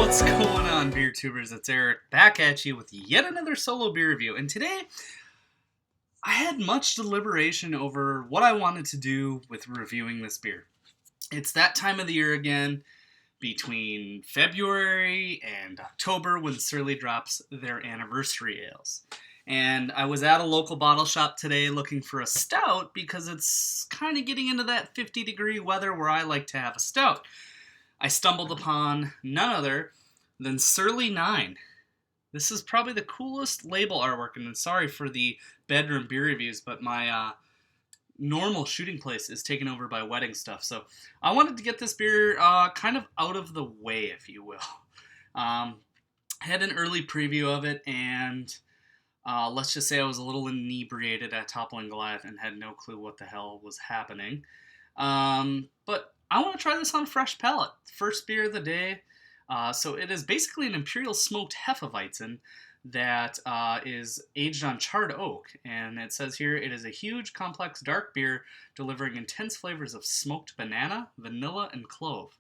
What's going on, beer tubers? It's Eric back at you with yet another solo beer review. And today, I had much deliberation over what I wanted to do with reviewing this beer. It's that time of the year again, between February and October, when Surly drops their anniversary ales. And I was at a local bottle shop today looking for a stout because it's kind of getting into that 50-degree weather where I like to have a stout. I stumbled upon none other than Surly Nein. This is probably the coolest label artwork, and I'm sorry for the bedroom beer reviews, but my normal shooting place is taken over by wedding stuff, so I wanted to get this beer kind of out of the way, if you will. I had an early preview of it, and let's just say I was a little inebriated at Toppling Goliath and had no clue what the hell was happening. But I want to try this on a fresh palate. First beer of the day. So it is basically an imperial smoked Hefeweizen that is aged on charred oak. And it says here, it is a huge, complex, dark beer delivering intense flavors of smoked banana, vanilla, and clove.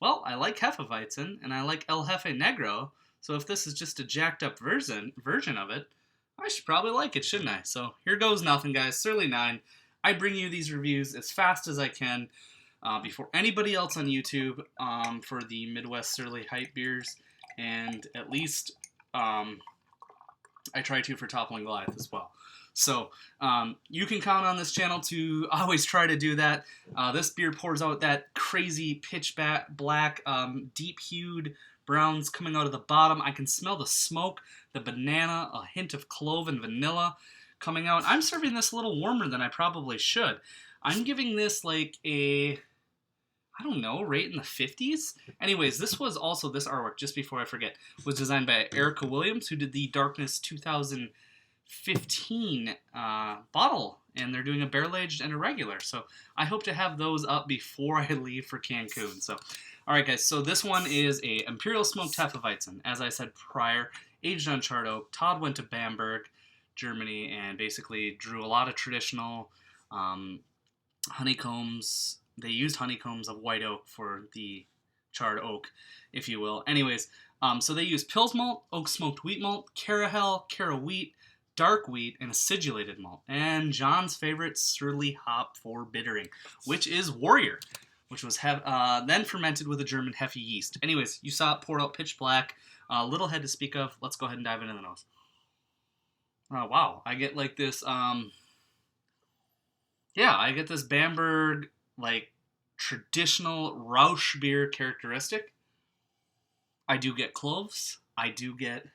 Well, I like Hefeweizen, and I like El Jefe Negro, so if this is just a jacked up version of it, I should probably like it, shouldn't I? So here goes nothing, guys. Surly Nein. I bring you these reviews as fast as I can. Before anybody else on YouTube for the Midwest Surly Hype beers, and at least I try to for Toppling Goliath as well. So you can count on this channel to always try to do that. This beer pours out that crazy pitch black, deep-hued browns coming out of the bottom. I can smell the smoke, the banana, a hint of clove and vanilla coming out. I'm serving this a little warmer than I probably should. I'm giving this like a, I don't know, rate in the 50s? Anyways, this was also, this artwork, just before I forget, was designed by Erica Williams, who did the Darkness 2015 bottle, and they're doing a barrel-aged and a regular, so I hope to have those up before I leave for Cancun. So, alright guys, so this one is a Imperial Smoked Hefeweizen, as I said prior, aged on charred oak. Todd went to Bamberg, Germany, and basically drew a lot of traditional honeycombs. They used honeycombs of white oak for the charred oak, if you will. Anyways, so they use Pils malt, oak smoked wheat malt, Carahel, Cara wheat, dark wheat, and acidulated malt. And John's favorite Surly hop for bittering, which is Warrior, which was then fermented with a German Hefe yeast. Anyways, you saw it pour out pitch black. Little head to speak of. Let's go ahead and dive into the nose. Wow, I get like this, I get this Bamberg, like, traditional Rauchbier characteristic. I do get cloves. I do get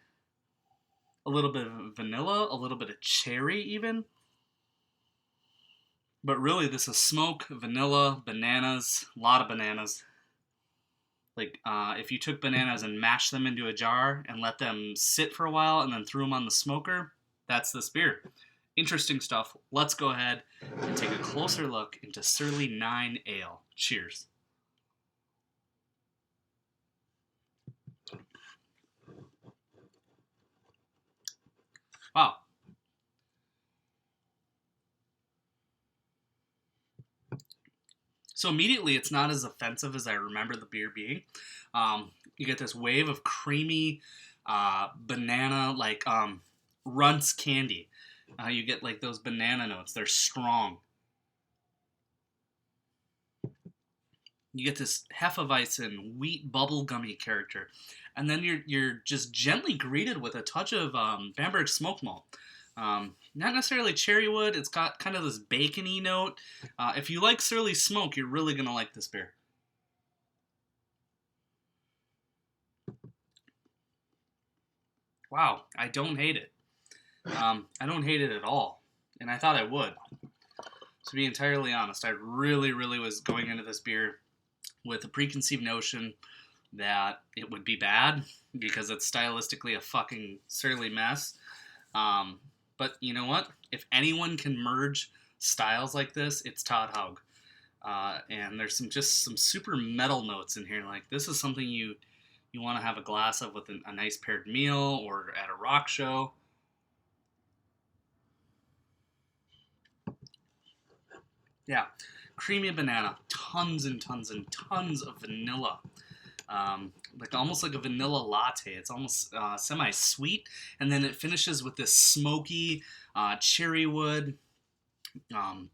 a little bit of vanilla, a little bit of cherry even. But really, this is smoke, vanilla, bananas, a lot of bananas. Like, if you took bananas and mashed them into a jar and let them sit for a while and then threw them on the smoker, that's this beer. Interesting stuff. Let's go ahead and take a closer look into Surly Nein Ale. Cheers. Wow. So immediately it's not as offensive as I remember the beer being. You get this wave of creamy banana, like Runts candy. You get like those banana notes. They're strong. You get this Hefeweizen wheat bubblegummy character, and then you're just gently greeted with a touch of Bamberg smoked malt. Not necessarily cherry wood. It's got kind of this bacony note. If you like Surly smoke, you're really gonna like this beer. Wow, I don't hate it. I don't hate it at all, and I thought I would. To be entirely honest, I really was going into this beer with a preconceived notion that it would be bad because it's stylistically a fucking Surly mess. But you know what? If anyone can merge styles like this, it's Todd Haug. And there's some super metal notes in here. Like, this is something you want to have a glass of with a nice paired meal or at a rock show. Yeah, creamy banana, tons and tons and tons of vanilla. like almost like a vanilla latte. It's almost semi-sweet, and then it finishes with this smoky cherry wood,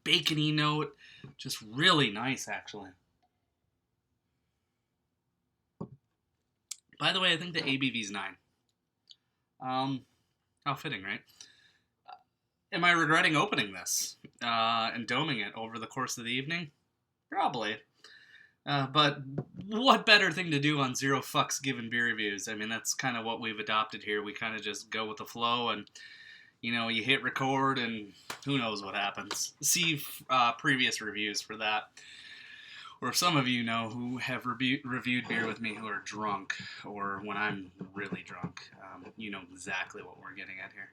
bacony note. Just really nice, actually. By the way, I think the ABV is 9. How fitting, right? Am I regretting opening this and doming it over the course of the evening? Probably. But what better thing to do on Zero Fucks Given Beer Reviews? I mean, that's kind of what we've adopted here. We kind of just go with the flow, and, you know, you hit record, and who knows what happens. See previous reviews for that. Or some of you know who have reviewed beer with me who are drunk, or when I'm really drunk. You know exactly what we're getting at here.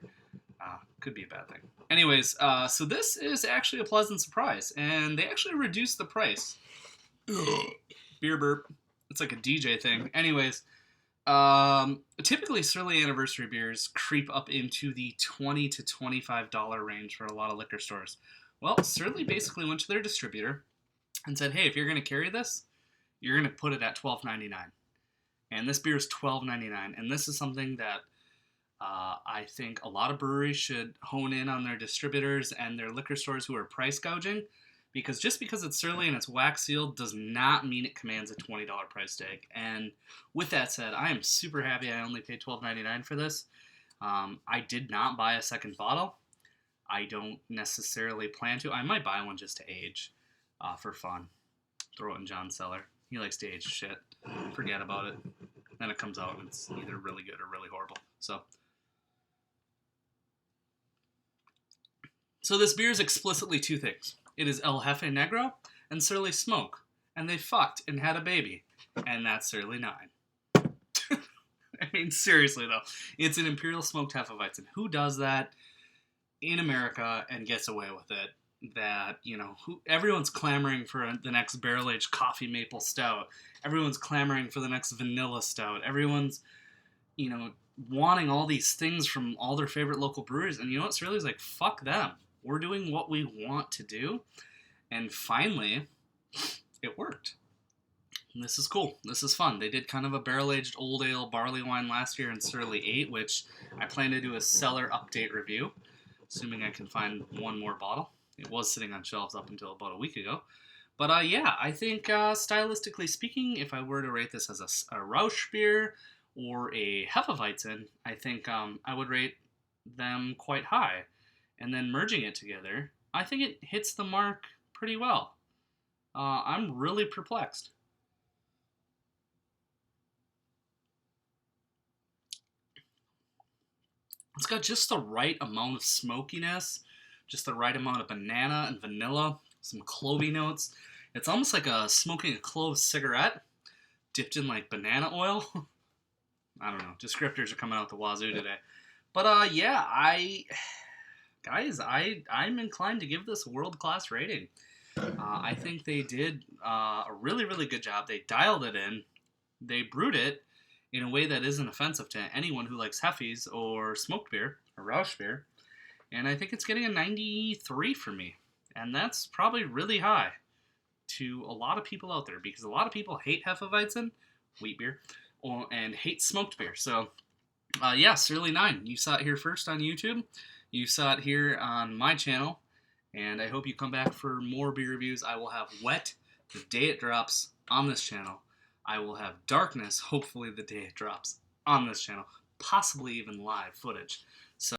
Could be a bad thing. Anyways, so this is actually a pleasant surprise, and they actually reduced the price. Beer burp. It's like a DJ thing. Anyways, typically Surly anniversary beers creep up into the $20 to $25 range for a lot of liquor stores. Well, Surly basically went to their distributor and said, hey, if you're going to carry this, you're going to put it at $12.99. And this beer is $12.99. And this is something that I think a lot of breweries should hone in on their distributors and their liquor stores who are price gouging. Because just because it's Surly and it's wax sealed does not mean it commands a $20 price tag. And with that said, I am super happy I only paid $12.99 for this. I did not buy a second bottle. I don't necessarily plan to. I might buy one just to age for fun. Throw it in John's cellar. He likes to age shit. Forget about it. Then it comes out and it's either really good or really horrible. So this beer is explicitly two things. It is El Jefe Negro and Surly Smoke. And they fucked and had a baby. And that's Surly 9. I mean, seriously, though. It's an Imperial Smoked Hefeweizen. Who does that in America and gets away with it? That, you know, everyone's clamoring for the next barrel-aged coffee maple stout. Everyone's clamoring for the next vanilla stout. Everyone's, you know, wanting all these things from all their favorite local breweries. And you know what? Surly's like, fuck them. We're doing what we want to do. And finally, it worked. And this is cool. This is fun. They did kind of a barrel-aged old ale barley wine last year in Surly 8, which I plan to do a cellar update review, assuming I can find one more bottle. It was sitting on shelves up until about a week ago. But yeah, I think stylistically speaking, if I were to rate this as a Rauchbier or a Hefeweizen, I think I would rate them quite high. And then merging it together, I think it hits the mark pretty well. I'm really perplexed. It's got just the right amount of smokiness, just the right amount of banana and vanilla, some clovey notes. It's almost like smoking a clove cigarette dipped in like banana oil. I don't know. Descriptors are coming out the wazoo today. But yeah, I'm inclined to give this a world-class rating. I think they did a really, really good job. They dialed it in. They brewed it in a way that isn't offensive to anyone who likes Hefes or smoked beer or Rauch beer. And I think it's getting a 93 for me. And that's probably really high to a lot of people out there, because a lot of people hate Hefeweizen, wheat beer, and hate smoked beer. So, yeah, Surly 9. You saw it here first on YouTube. You saw it here on my channel. And I hope you come back for more beer reviews. I will have Wet the day it drops on this channel. I will have Darkness, hopefully the day it drops on this channel. Possibly even live footage. So